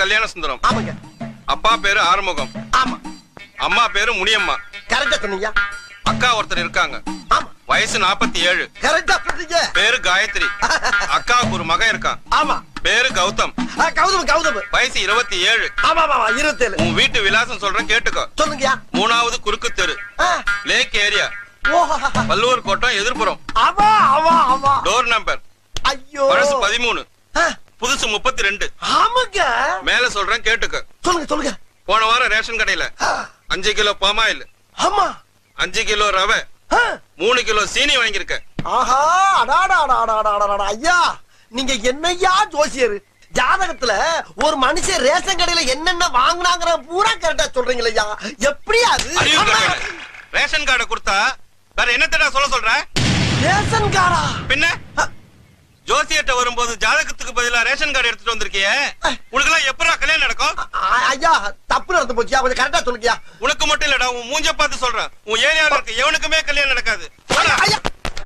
கல்யாண சுந்தரம். ஆமாங்க. அப்பா பேரு ஆறுமுகம். ஆமா. அம்மா பேரு முனியம்மா. கரெக்டா சொன்னீங்க. அக்கா ஒருத்தர் இருக்காங்க. ஆமா. வயசு 47. கரெக்டா சொன்னீங்க. பேரு காயத்ரி. அக்காவுக்கு ஒரு மகன் இருக்கான். ஆமா. பேரு கௌதம். கௌதம். வயசு 27. ஆமா 27. உன் வீட்டு விலாசம் சொல்றேன் கேட்டுக்கோ. சொல்லுங்கயா. 3வது குறுக்கு தெரு, லேக் ஏரியா, பல்லூர் கோட்டம், எதிர்ப்புறம். டோர் நம்பர் ஐயோ பழசு 13, புதுசு 32. ஆமாங்க. மேல சொல்றேன் கேட்டுக்க. சொல்லுங்க. போன வாரம் ரேஷன் கடையில 5 கிலோ பாமாயில், ஆமா, 5 கிலோ ரவை, 3 கிலோ சீனி வாங்கியிருக்க. ஆஹா, அடாடா ஐயா, நீங்க என்னையா ஜோசியர்? ஜாதகத்துல ஒரு மனுஷன் ரேஷன் கடையில என்னென்ன வாங்கினாங்கிற பூரா கரெக்டா சொல்றீங்களா? எப்படியா அது? ரேஷன் கார்டை கொடுத்தா வேற என்னத்தடா சொல்ற? ரேஷன் கார்டா? பின்ன ஜோசியர்ட்ட வரும்போது ஜாதகத்துக்கு பதிலா ரேஷன் கார்டு எடுத்துட்டு வந்திருக்கியே, உனக்கு எல்லாம் எப்படா கல்யாணம் நடக்கும்? ஐயா, தப்பு நடந்து போச்சியா, கொஞ்சம் கரெக்டா சொல்லுங்கயா. உனக்கு மட்டும் இல்லடா, உன் மூஞ்ச பார்த்து சொல்றேன், உன் ஏரியால இருக்க எவனுக்குமே கல்யாணம் நடக்காது. ஐயா